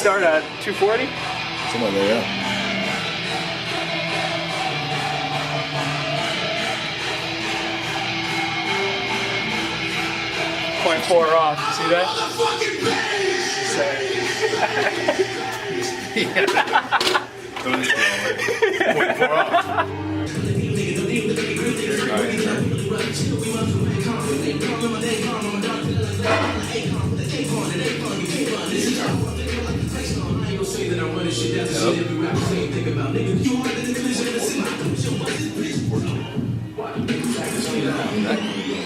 start at 240? Something like that, yeah. 0.4 off. You see that?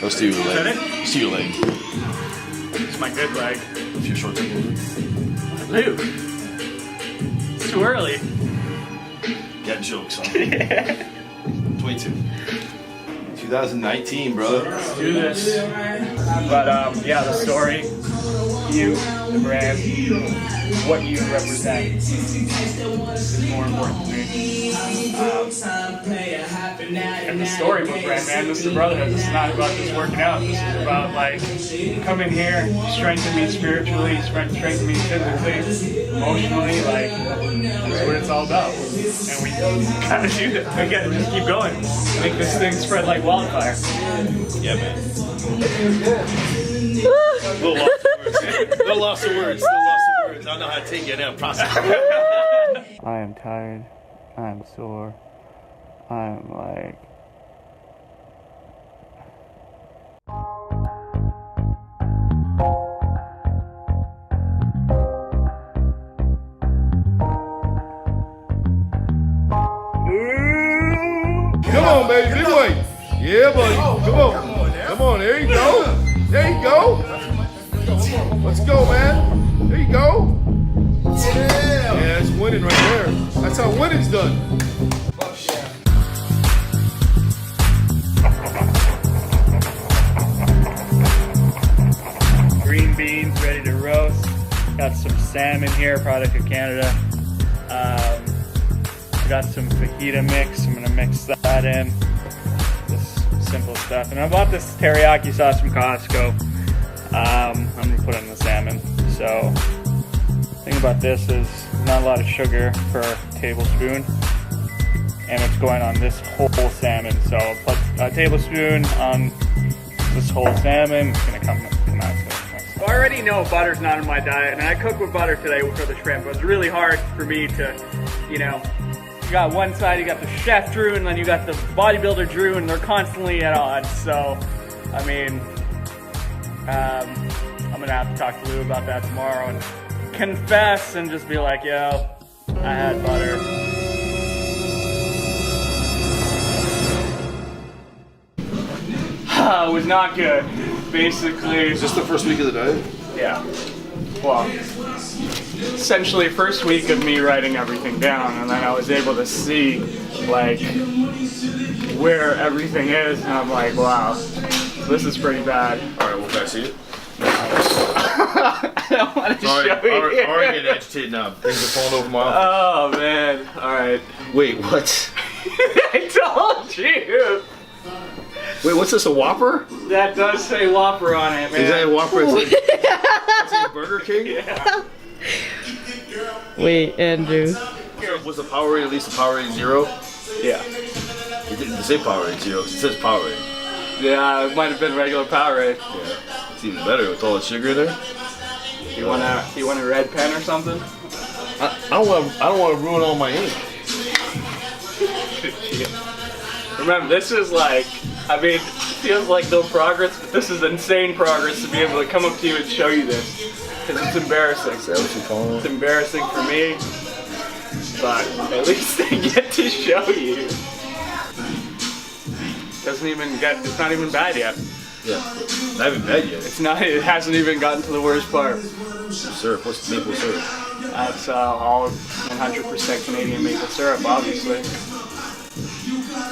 Let's do your leg. Let's do your leg. It's my good leg. If you're short thing. Luke. It's too early. Got jokes, huh? Yeah. 22. 2019, bro. Let's do this. But yeah, the story, you, the brand, what you represent is more important to me. And the storybook brand, man, Mr. Brotherhood, this is not about just working out. This is about like, come in here, strengthen me spiritually, strengthen me physically, emotionally, like, that's what it's all about. And we kind of do that. Again, just keep going. Make this thing spread like wildfire. Yeah, man. Little lost of words. I don't know how to take it now. Process. I am tired. I am sore. I am like... Come on, baby, big boy. Yeah, buddy. Come on. Come on, there you go. There you go. Let's go, man. There you go. Yeah, that's winning right there. That's how winning's done. Green beans ready to roast. Got some salmon here, product of Canada. Got some fajita mix. I'm gonna mix that in. Just simple stuff. And I bought this teriyaki sauce from Costco. I'm gonna put it in the salmon. So, the thing about this is not a lot of sugar per tablespoon, and it's going on this whole salmon. So I'll put a tablespoon on this whole salmon. It's gonna come out. I already know butter's not in my diet, and I cooked with butter today for the shrimp. It was really hard for me to, you know, you got one side, you got the chef Drew, and then you got the bodybuilder Drew, and they're constantly at odds. So, I mean, I'm gonna have to talk to Lou about that tomorrow and confess and just be like, yo, I had butter. It was not good. Basically, Is this the first week of the diet? yeah. Well, essentially first week of me writing everything down, and then I was able to see like where everything is, and I'm like, wow, this is pretty bad. All right, well, can I see it? I don't want to show you. Already getting agitated now. Things are falling over my eyes. Oh man, all right. Wait, what? I told you. Wait, what's this, a Whopper? That does say Whopper on it, man. Is that a Whopper? Is it Burger King? Yeah. Wait, Andrew. Was the Powerade at least a Powerade Zero? Yeah. It didn't say Powerade Zero, it says Powerade. Yeah, it might have been regular Powerade. Yeah. It's even better with all the sugar in there. You want a red pen or something? I don't want to ruin all my ink. Remember, this is like, I mean, it feels like no progress, but this is insane progress to be able to come up to you and show you this. Because it's embarrassing. Is that what you're calling It's it? embarrassing for me, but at least I get to show you. It's not even bad yet. Yeah. Not even bad yet. It hasn't even gotten to the worst part. Syrup, what's maple syrup? That's all 100% Canadian maple syrup, obviously.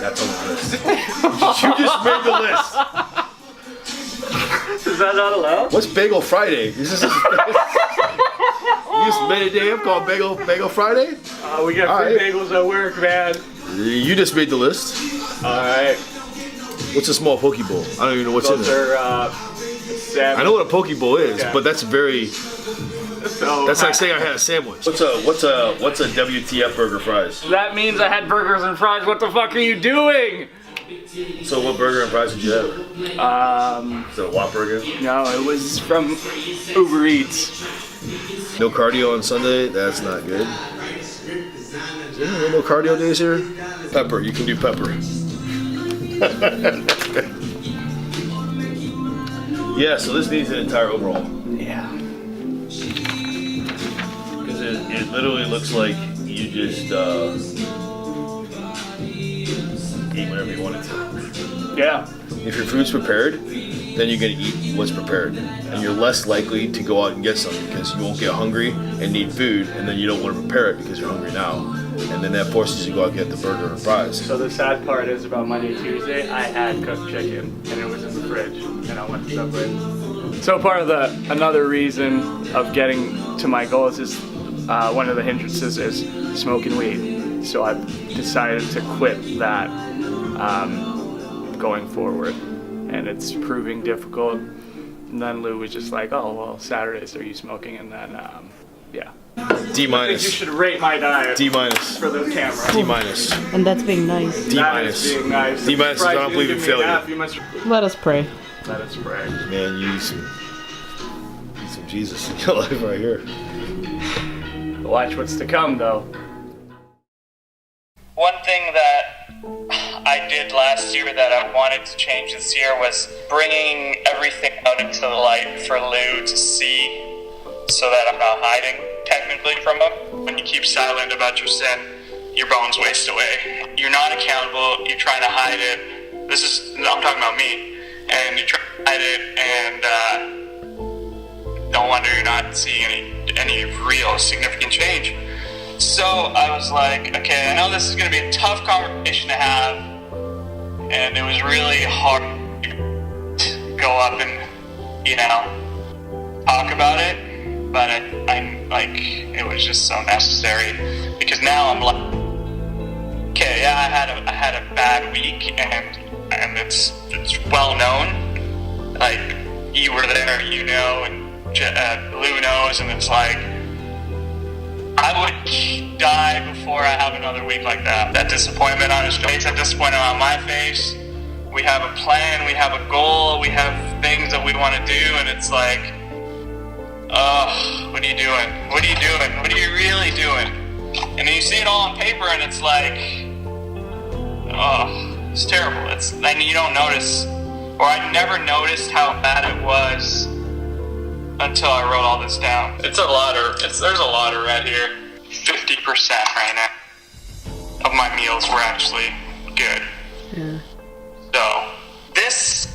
That's on the list. You just made the list. Is that not allowed? What's Bagel Friday? Is this you just made a day up called Bagel Friday? We got All free right. bagels at work, man. You just made the list. Alright. What's a small poke bowl? I don't even know what's in Those there. are salmon. I know what a poke bowl is, Yeah. but that's very So That's like saying I had a sandwich. What's a WTF burger fries? that means I had burgers and fries. What the fuck are you doing? So what burger and fries did you have? Is it a Whopper again? No, it was from Uber Eats. No cardio on Sunday? That's not good. Is there no cardio days here? Pepper, you can do pepper. Yeah, so this needs an entire overhaul. Yeah. Because it literally looks like you just eat whatever you wanted to. Yeah. If your food's prepared, then you're gonna eat what's prepared. And you're less likely to go out and get something because you won't get hungry and need food, and then you don't want to prepare it because you're hungry now. And then that forces you to go out and get the burger and fries. So the sad part is about Monday, Tuesday, I had cooked chicken and it was in the fridge and I went to Subway. So part of another reason of getting to my goals is one of the hindrances is smoking weed. So I've decided to quit that going forward, and it's proving difficult. And then Lou was just like, "Oh well, Saturdays are you smoking?" And then yeah. D I think you minus. should rate my diet D minus. for the camera. D minus. And that's being nice. D That minus. is being nice. D minus is I don't believe in failure. You must Let us pray. let us pray. Man, you need some Jesus in your life right here. Watch what's to come, though. One thing that I did last year that I wanted to change this year was bringing everything out into the light for Lou to see, so that I'm not hiding technically from him. When you keep silent about your sin, your bones waste away. You're not accountable, you're trying to hide it. I'm talking about me. And you try to hide it, and don't wonder you're not seeing any real significant change. So I was like, okay, I know this is going to be a tough conversation to have, and it was really hard to go up and, talk about it, but I'm like, it was just so necessary, because now I'm like, okay, yeah, I had a bad week, and it's well known, like, you were there, and Lou knows, and it's like, I would die before I have another week like that. That disappointment on his face, that disappointment on my face. We have a plan, we have a goal, we have things that we want to do, and it's like, what are you doing? What are you doing? What are you really doing? And then you see it all on paper, and it's like, it's terrible. And you don't notice, or I never noticed how bad it was until I wrote all this down. There's a lot of red here. 50% right now of my meals were actually good. Yeah. So this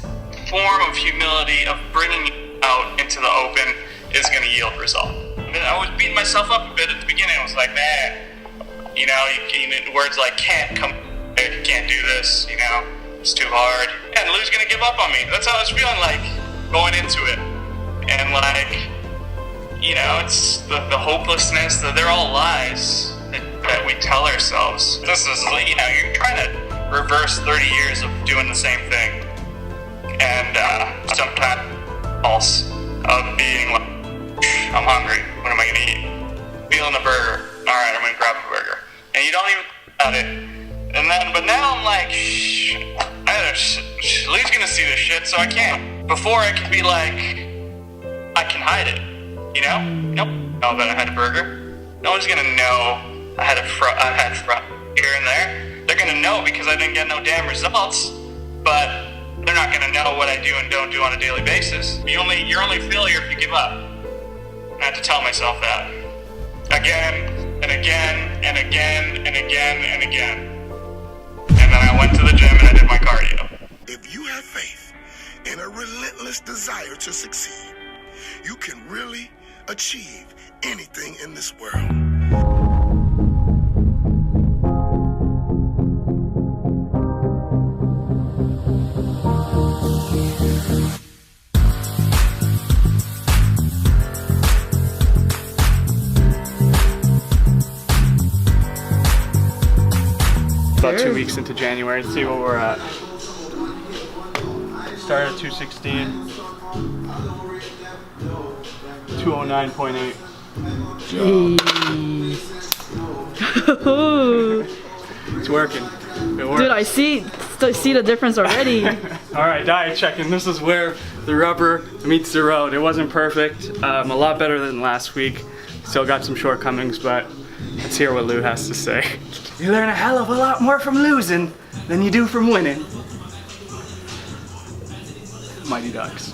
form of humility, of bringing it out into the open, is going to yield result. I was beating myself up a bit at the beginning. I was like, man, words like can't do this, it's too hard. And Lou's going to give up on me. That's how I was feeling like going into it. And it's the hopelessness, that they're all lies that we tell ourselves. This is, you're trying to reverse 30 years of doing the same thing. And sometimes false of being like, I'm hungry, what am I gonna eat? Feeling a burger, all right, I'm gonna grab a burger. And you don't even think about it. But now I'm like, Lee's gonna see this shit, so I can't. Before I could be like, I can hide it, Nope. Know that I had a burger. No one's gonna know I had fry here and there. They're gonna know because I didn't get no damn results, but they're not gonna know what I do and don't do on a daily basis. You're only a failure if you give up. I had to tell myself that again and again and again and again and again. And then I went to the gym and I did my cardio. If you have faith and a relentless desire to succeed, you can really achieve anything in this world. About 2 weeks into January, see where we're at. Started at 216, 209.8. It's working. It works. Dude, I see the difference already. All right, diet checking. This is where the rubber meets the road. It wasn't perfect. A lot better than last week. Still got some shortcomings, but let's hear what Lou has to say. You learn a hell of a lot more from losing than you do from winning. Mighty Ducks.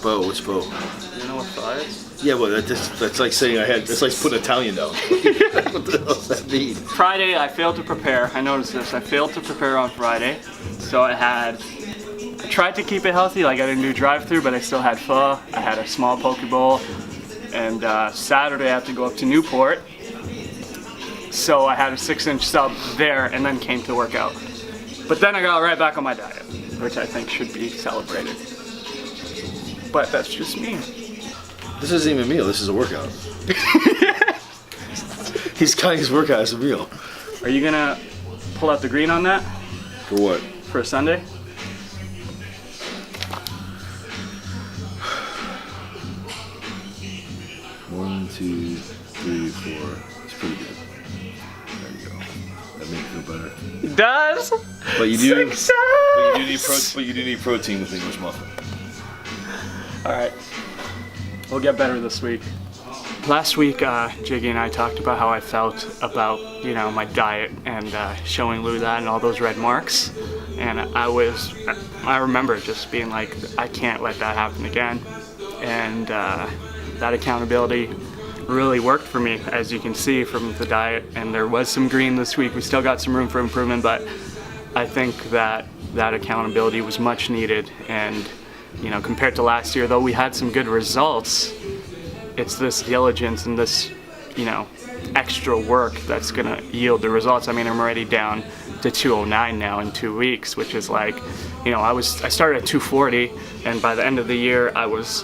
Bo, what's Bo? You know what pho is? Yeah, well, that's like saying that's like putting Italian down. What the hell does that mean? Friday, I failed to prepare. I noticed this. I failed to prepare on Friday. So I tried to keep it healthy, like I didn't do drive-thru, but I still had pho. I had a small poke bowl. And Saturday I had to go up to Newport. So I had a 6-inch sub there and then came to work out. But then I got right back on my diet, which I think should be celebrated. But that's just me. This isn't even a meal, this is a workout. He's counting his workout as a meal. Are you gonna pull out the green on that? For what? For a Sunday? One, two, three, four. It's pretty good. There you go. That makes you feel better. It does! But you do. Success! But you do need protein with English muffin. Alright. We'll get better this week. Last week, Jiggy and I talked about how I felt about, my diet and showing Lou that and all those red marks. And I remember just being like, I can't let that happen again. And that accountability really worked for me, as you can see from the diet. And there was some green this week. We still got some room for improvement, but I think that accountability was much needed. And compared to last year, though we had some good results, it's this diligence and this, extra work that's gonna yield the results. I mean, I'm already down to 209 now in 2 weeks, which is like, I started at 240, and by the end of the year, I was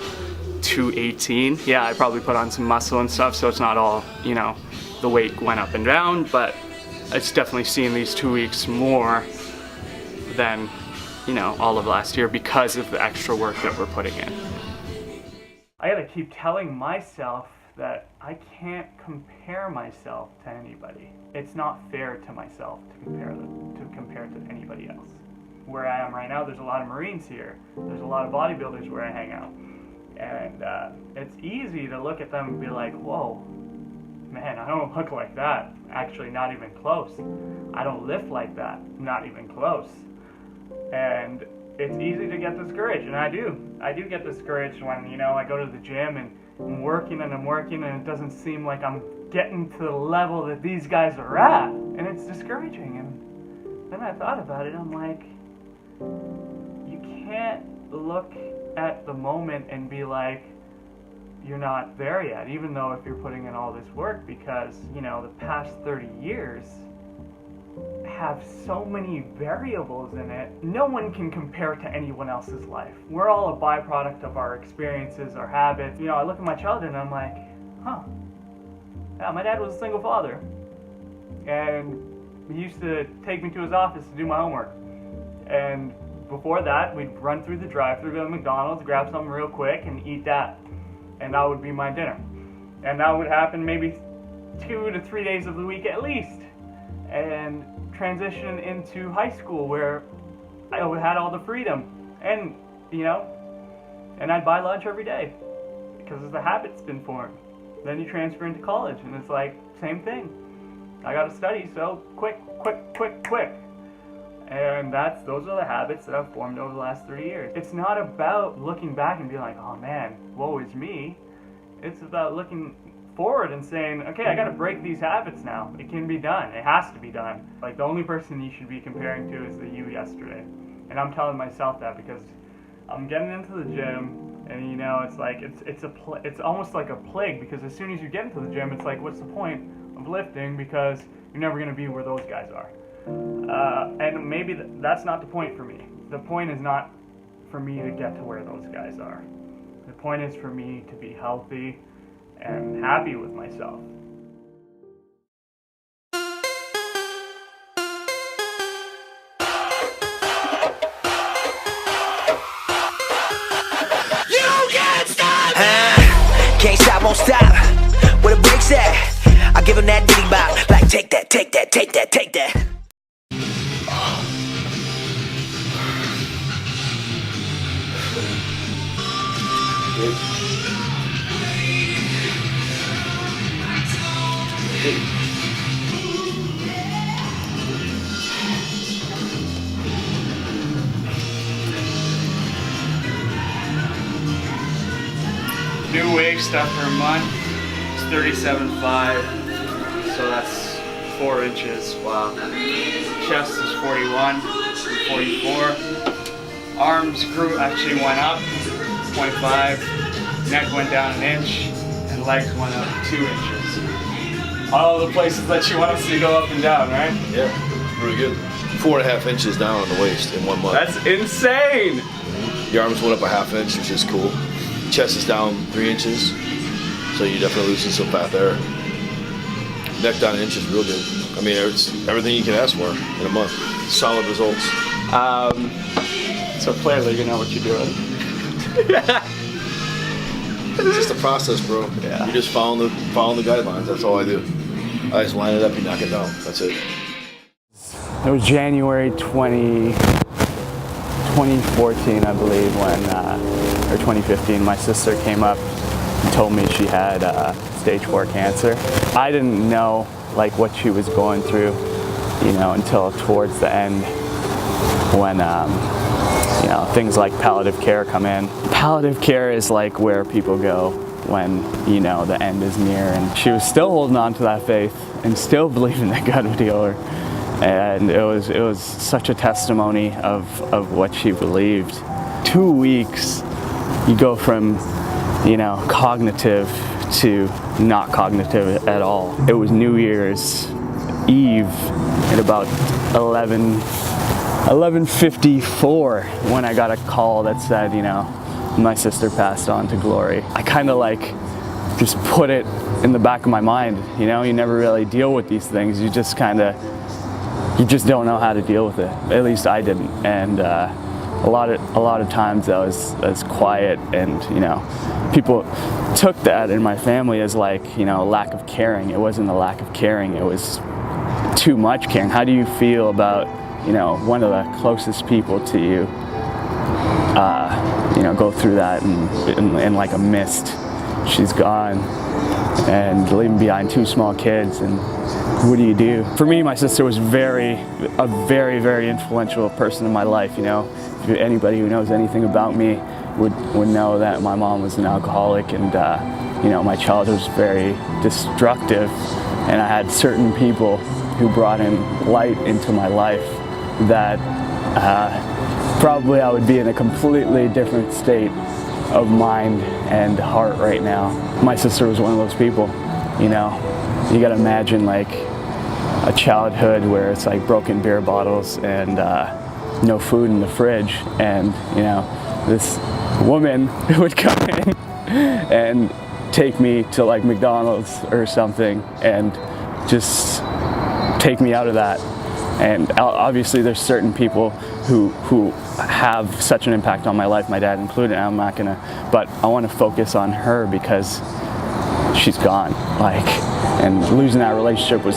218. Yeah, I probably put on some muscle and stuff, so it's not all, the weight went up and down, but it's definitely seen these 2 weeks more than all of last year because of the extra work that we're putting in. I gotta keep telling myself that I can't compare myself to anybody. It's not fair to myself to compare to anybody else. Where I am right now, there's a lot of Marines here. There's a lot of bodybuilders where I hang out. And it's easy to look at them and be like, whoa, man, I don't look like that. Actually, not even close. I don't lift like that. Not even close. And it's easy to get discouraged, and I do get discouraged when, I go to the gym and I'm working and it doesn't seem like I'm getting to the level that these guys are at, and it's discouraging. And then I thought about it, I'm like, you can't look at the moment and be like, you're not there yet, even though if you're putting in all this work, because, the past 30 years have so many variables in it. No one can compare to anyone else's life. We're all a byproduct of our experiences, our habits. I look at my childhood and I'm like, yeah, my dad was a single father. And he used to take me to his office to do my homework. And before that, we'd run through the drive-thru, go to McDonald's, grab something real quick and eat that. And that would be my dinner. And that would happen maybe 2 to 3 days of the week at least. And transition into high school where I had all the freedom and and I'd buy lunch every day because the habit's been formed. Then you transfer into college and it's like same thing. I gotta study, so quick. And those are the habits that I've formed over the last 3 years. It's not about looking back and being like, oh man, woe is me. It's about looking forward and saying, okay, I gotta break these habits now. It can be done. It has to be done. Like, the only person you should be comparing to is the you yesterday. And I'm telling myself that because I'm getting into the gym, and it's like it's almost like a plague, because as soon as you get into the gym, it's like, what's the point of lifting, because you're never gonna be where those guys are. And maybe that's not the point for me. The point is not for me to get to where those guys are. The point is for me to be healthy and happy with myself. Can't stop, won't stop. that, take that. New waist after a month. It's 37.5, so that's 4 inches. Wow. Chest is 41, 44. Arms actually went up 0.5. Neck went down 1 inch, and legs went up 2 inches. All the places that you want us to go up and down, right? Yeah, pretty good. 4.5 inches down on the waist in 1 month. That's insane. Your arms went up a 1/2 inch, which is cool. Chest is down 3 inches, so you're definitely losing some fat there. Neck down 1 inch is real good. I mean, it's everything you can ask for in a month. Solid results. So clearly you know what you're doing. It's just a process, bro. Yeah. You just following the guidelines. That's all I do. I just line it up, you knock it down. That's it. It was January 2014, I believe, or 2015, my sister came up and told me she had stage 4 cancer. I didn't know like what she was going through, until towards the end when, things like palliative care come in. Palliative care is like where people go when, the end is near, and she was still holding on to that faith and still believing that God would heal her. And it was such a testimony of what she believed. 2 weeks, you go from, cognitive to not cognitive at all. It was New Year's Eve at about 11:54 when I got a call that said, my sister passed on to glory. I kind of just put it in the back of my mind, you never really deal with these things. You just don't know how to deal with it. At least I didn't. And a lot of times I was quiet, and people took that in my family as a lack of caring. It wasn't a lack of caring. It was too much caring. How do you feel about one of the closest people to you go through that in like a mist? She's gone, and leaving behind 2 small kids, and what do you do? For me, my sister was a very, very influential person in my life. Anybody who knows anything about me would know that my mom was an alcoholic, and my childhood was very destructive, and I had certain people who brought in light into my life that probably I would be in a completely different state of mind and heart right now. My sister was one of those people. You gotta imagine a childhood where it's broken beer bottles and no food in the fridge, and this woman would come in and take me to McDonald's or something and just take me out of that. And obviously there's certain people who have such an impact on my life, my dad included. I'm not gonna, but I want to focus on her because she's gone. And losing that relationship was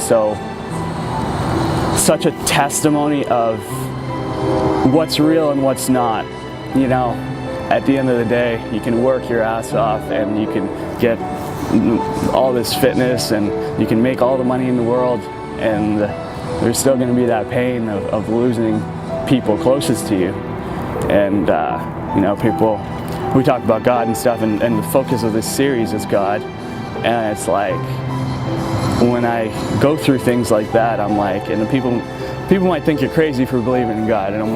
such a testimony of what's real and what's not. At the end of the day, you can work your ass off and you can get all this fitness and you can make all the money in the world, and there's still going to be that pain of losing people closest to you. And people, we talk about God and stuff, and the focus of this series is God, and it's when I go through things like that, I'm and people might think you're crazy for believing in God, and I'm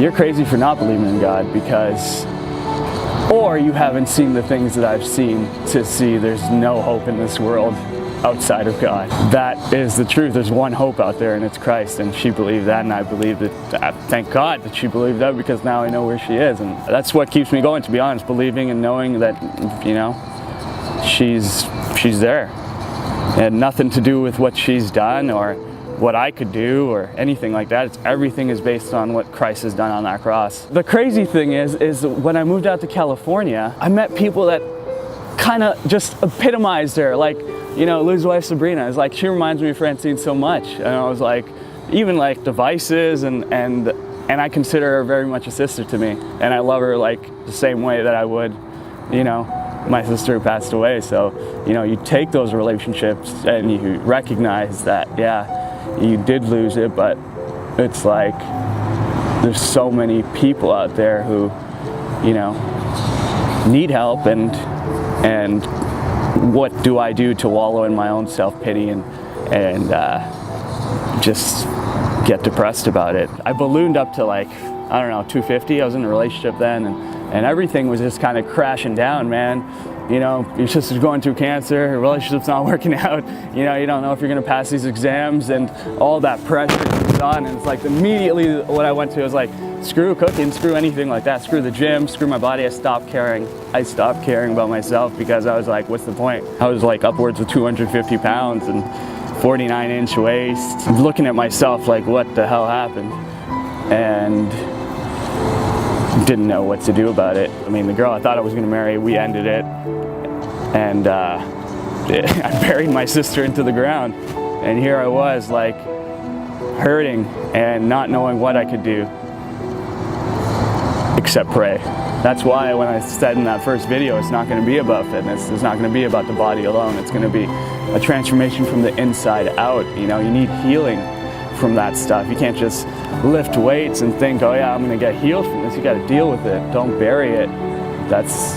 you're crazy for not believing in God, or you haven't seen the things that I've seen to see there's no hope in this world outside of God. That is the truth. There's one hope out there, and it's Christ, and she believed that, and I believed it. Thank God that she believed that, because now I know where she is, and that's what keeps me going, to be honest, believing and knowing that, she's there. It had nothing to do with what she's done or what I could do or anything like that. Everything is based on what Christ has done on that cross. The crazy thing is when I moved out to California, I met people that kind of just epitomized her. you know, Lou's wife Sabrina is like, she reminds me of Francine so much. And I was like, even like devices and I consider her very much a sister to me. And I love her like the same way that I would, you know, my sister who passed away. So, you know, you take those relationships and you recognize that, yeah, you did lose it, but it's like, there's so many people out there who, you know, need help, and what do I do to wallow in my own self-pity and just get depressed about it? I ballooned up to like, I don't know, 250. I was in a relationship then, and everything was just kind of crashing down, man. You know, your sister's going through cancer, her relationship's not working out, you know, you don't know if you're gonna pass these exams, and all that pressure comes on, and it's like immediately what I went to was like, screw cooking, screw anything like that, screw the gym, screw my body. I stopped caring about myself because I was like, what's the point? I was like upwards of 250 pounds and 49-inch waist, looking at myself like, what the hell happened? And didn't know what to do about it. I mean, the girl I thought I was gonna marry, we ended it, and I buried my sister into the ground, and here I was like hurting and not knowing what I could do except pray. That's why when I said in that first video, it's not going to be about fitness, it's not going to be about the body alone, it's going to be a transformation from the inside out. You know, you need healing from that stuff. You can't just lift weights and think, oh yeah, I'm going to get healed from this. You got to deal with it. Don't bury it. That's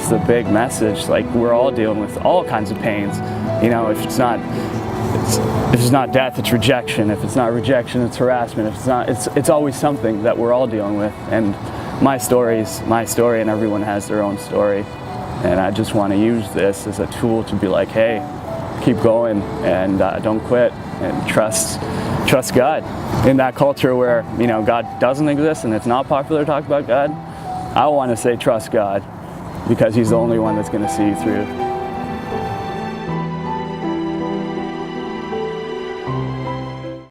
the big message. Like, we're all dealing with all kinds of pains. You know, if it's not death, it's rejection. If it's not rejection, it's harassment. If it's not, it's always something that we're all dealing with. And my story is my story, and everyone has their own story. And I just want to use this as a tool to be like, hey, keep going, and don't quit, and trust God. In that culture where, you know, God doesn't exist and it's not popular to talk about God, I want to say trust God, because He's the only one that's going to see you through.